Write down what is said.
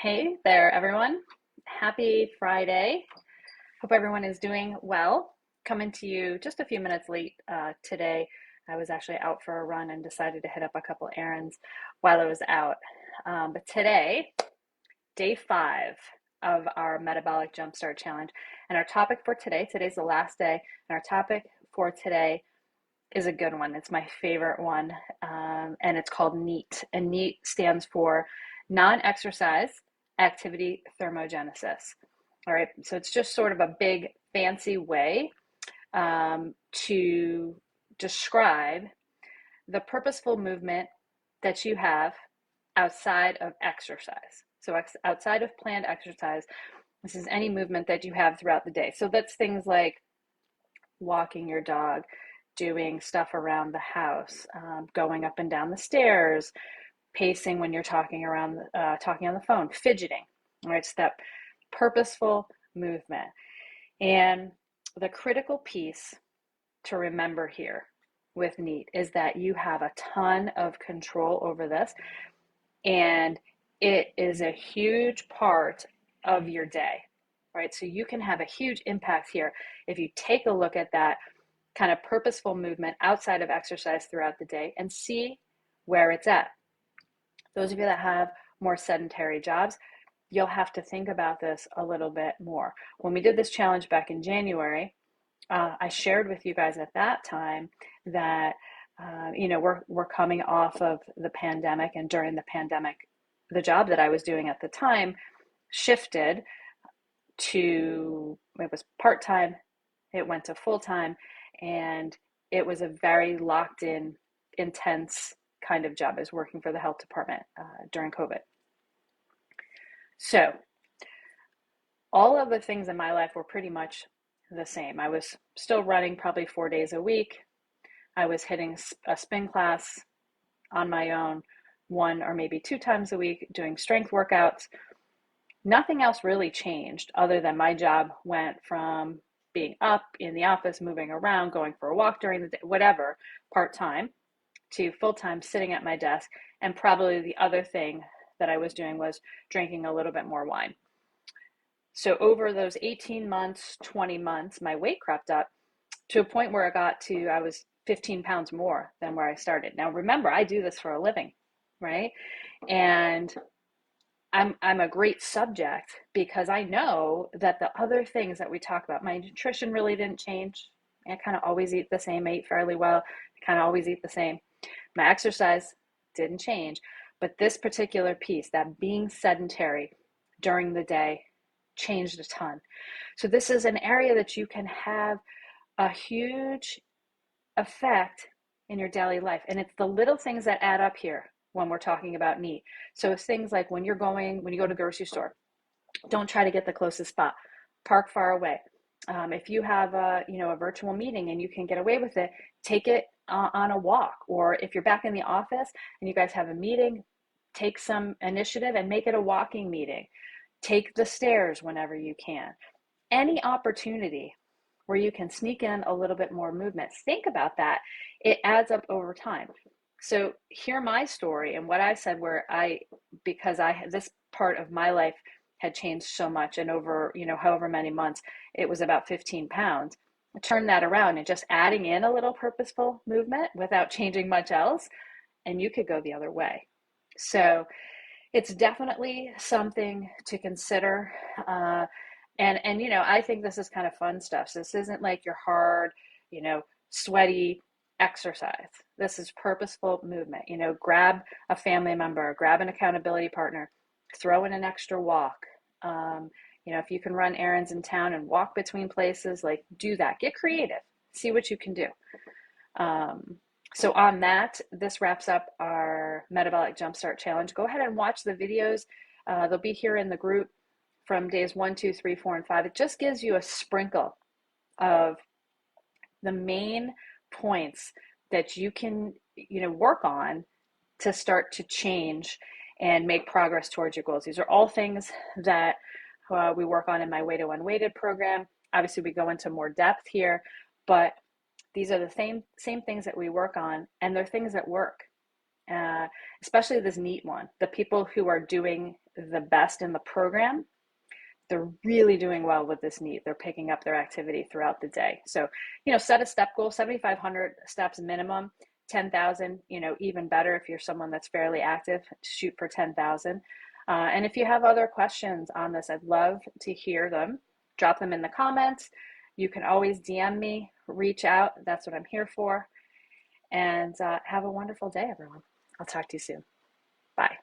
Hey there, everyone. Happy Friday. Hope everyone is doing well. Coming to you just a few minutes late today. I was actually out for a run and decided to hit up a couple errands while I was out. But today, day 5 of our Metabolic Jumpstart Challenge. And our topic for today, today's the last day, and our topic for today is a good one. It's my favorite one, and it's called NEAT. And NEAT stands for non-exercise activity thermogenesis. All right, so it's just sort of a big fancy way to describe the purposeful movement that you have outside of exercise. So outside of planned exercise, this is any movement that you have throughout the day. So that's things like walking your dog, doing stuff around the house, going up and down the stairs, pacing when you're talking on the phone, fidgeting. Right, it's that purposeful movement. And the critical piece to remember here with NEAT is that you have a ton of control over this, and it is a huge part of your day, right? So you can have a huge impact here if you take a look at that kind of purposeful movement outside of exercise throughout the day and see where it's at. Those of you that have more sedentary jobs, you'll have to think about this a little bit more. When we did this challenge back in January, I shared with you guys at that time that we're coming off of the pandemic, and during the pandemic, the job that I was doing at the time shifted to, it was part-time, it went to full-time, and it was a very locked in, intense kind of job. I was working for the health department during COVID. So all of the things in my life were pretty much the same. I was still running probably 4 days a week. I was hitting a spin class on my own 1 or maybe 2 times a week, doing strength workouts. Nothing else really changed other than my job went from being up in the office, moving around, going for a walk during the day, whatever, part-time, to full-time sitting at my desk. And probably the other thing that I was doing was drinking a little bit more wine. So over those 18 months, 20 months, my weight crept up to a point where I was 15 pounds more than where I started. Now, remember, I do this for a living, right? And I'm a great subject because I know that the other things that we talk about, my nutrition really didn't change. I kind of always eat the same, ate fairly well, I kind of always eat the same. My exercise didn't change, but this particular piece, that being sedentary during the day, changed a ton. So this is an area that you can have a huge effect in your daily life. And it's the little things that add up here when we're talking about NEAT. So it's things like when you go to the grocery store, don't try to get the closest spot. Park far away. If you have a virtual meeting and you can get away with it, take it on a walk. Or if you're back in the office and you guys have a meeting, take some initiative and make it a walking meeting. Take the stairs whenever you can. Any opportunity where you can sneak in a little bit more movement. Think about that. It adds up over time. So hear my story and what I said, because this part of my life had changed so much, and over, however many months, it was about 15 pounds. Turn that around and just adding in a little purposeful movement without changing much else, and you could go the other way. So it's definitely something to consider. And I think this is kind of fun stuff. So this isn't like your hard, sweaty exercise. This is purposeful movement. Grab a family member, grab an accountability partner, throw in an extra walk. If you can run errands in town and walk between places, like, do that. Get creative. See what you can do. So on that, this wraps up our Metabolic Jumpstart Challenge. Go ahead and watch the videos. They'll be here in the group from days 1, 2, 3, 4, and 5. It just gives you a sprinkle of the main points that you can, work on to start to change and make progress towards your goals. These are all things that we work on in my Way to Unweighted program. Obviously, we go into more depth here, but these are the same things that we work on, and they're things that work. especially this NEAT one. The people who are doing the best in the program, they're really doing well with this NEAT. They're picking up their activity throughout the day. So, set a step goal, 7,500 steps minimum, 10,000, even better if you're someone that's fairly active, shoot for 10,000. And if you have other questions on this, I'd love to hear them. Drop them in the comments. You can always DM me, reach out. That's what I'm here for. And have a wonderful day, everyone. I'll talk to you soon. Bye.